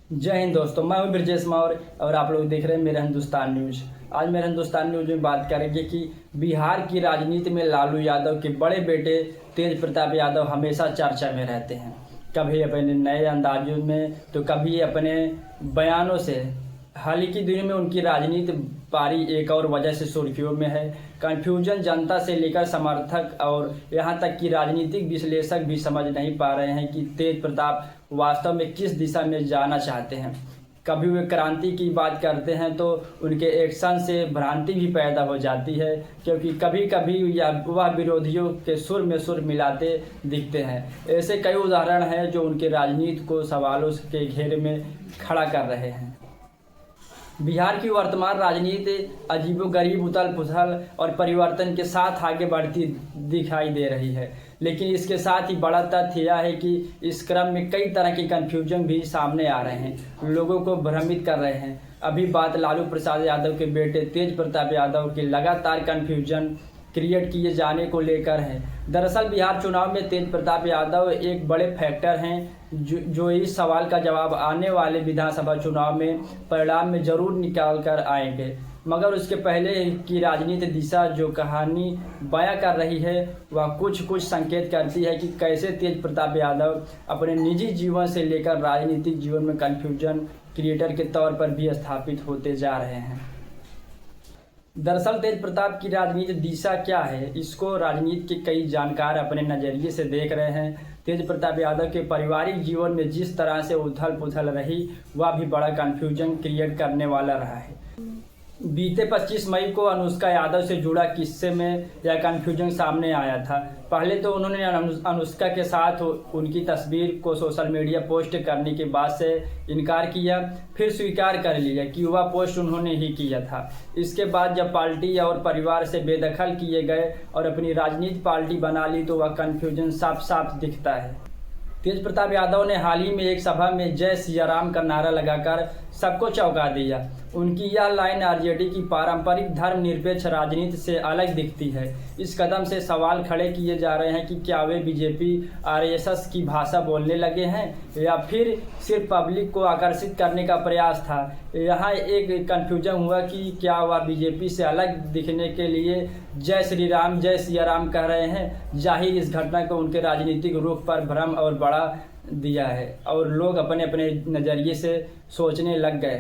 जय हिंद दोस्तों, मैं हूं ब्रजेश मौर्य और आप लोग देख रहे हैं मेरा हिंदुस्तान न्यूज। आज मेरा हिंदुस्तान न्यूज में बात करेंगे कि बिहार की राजनीति में लालू यादव के बड़े बेटे तेज प्रताप यादव हमेशा चर्चा में रहते हैं। कभी अपने नए अंदाजों में तो कभी अपने बयानों से। हाल ही की दिनों में उनकी राजनीति पारी एक और वजह से सुर्खियों में है। कन्फ्यूजन जनता से लेकर समर्थक और यहाँ तक कि राजनीतिक विश्लेषक भी समझ नहीं पा रहे हैं कि तेज प्रताप वास्तव में किस दिशा में जाना चाहते हैं। कभी वे क्रांति की बात करते हैं तो उनके एक्शन से भ्रांति भी पैदा हो जाती है, क्योंकि कभी कभी वह विरोधियों के सुर में सुर मिलाते दिखते हैं। ऐसे कई उदाहरण हैं जो उनके राजनीति को सवालों के घेरे में खड़ा कर रहे हैं। बिहार की वर्तमान राजनीति अजीबोगरीब उथल पुथल और परिवर्तन के साथ आगे बढ़ती दिखाई दे रही है, लेकिन इसके साथ ही बड़ा तथ्य यह है कि इस क्रम में कई तरह के कन्फ्यूजन भी सामने आ रहे हैं, लोगों को भ्रमित कर रहे हैं। अभी बात लालू प्रसाद यादव के बेटे तेज प्रताप यादव के लगातार कन्फ्यूजन क्रिएट किए जाने को लेकर है। दरअसल बिहार चुनाव में तेज प्रताप यादव एक बड़े फैक्टर हैं जो इस सवाल का जवाब आने वाले विधानसभा चुनाव में परिणाम में जरूर निकाल कर आएंगे। मगर उसके पहले की राजनीति दिशा जो कहानी बयां कर रही है वह कुछ संकेत करती है कि कैसे तेज प्रताप यादव अपने निजी जीवन से लेकर राजनीतिक जीवन में कन्फ्यूजन क्रिएटर के तौर पर भी स्थापित होते जा रहे हैं। दरअसल तेज प्रताप की राजनीति दिशा क्या है, इसको राजनीति के कई जानकार अपने नज़रिए से देख रहे हैं। तेज प्रताप यादव के पारिवारिक जीवन में जिस तरह से उथल पुथल रही वह भी बड़ा कन्फ्यूजन क्रिएट करने वाला रहा है। बीते 25 मई को अनुष्का यादव से जुड़ा किस्से में यह कन्फ्यूजन सामने आया था। पहले तो उन्होंने अनुष्का के साथ उनकी तस्वीर को सोशल मीडिया पोस्ट करने के बाद से इनकार किया, फिर स्वीकार कर लिया कि वह पोस्ट उन्होंने ही किया था। इसके बाद जब पार्टी और परिवार से बेदखल किए गए और अपनी राजनीतिक पार्टी बना ली तो वह कन्फ्यूजन साफ साफ दिखता है। तेज प्रताप यादव ने हाल ही में एक सभा में जय सिया राम का नारा लगाकर सबको चौंका दिया। उनकी यह लाइन आरजेडी की पारंपरिक धर्मनिरपेक्ष राजनीति से अलग दिखती है। इस कदम से सवाल खड़े किए जा रहे हैं कि क्या वे बीजेपी आरएसएस की भाषा बोलने लगे हैं या फिर सिर्फ पब्लिक को आकर्षित करने का प्रयास था। यहाँ एक कन्फ्यूजन हुआ कि क्या वह बीजेपी से अलग दिखने के लिए जय श्री राम जय सिया राम कह रहे हैं। जाहिर इस घटना को उनके राजनीतिक रुख पर भ्रम और बढ़ा दिया है और लोग अपने अपने नज़रिए से सोचने लग गए।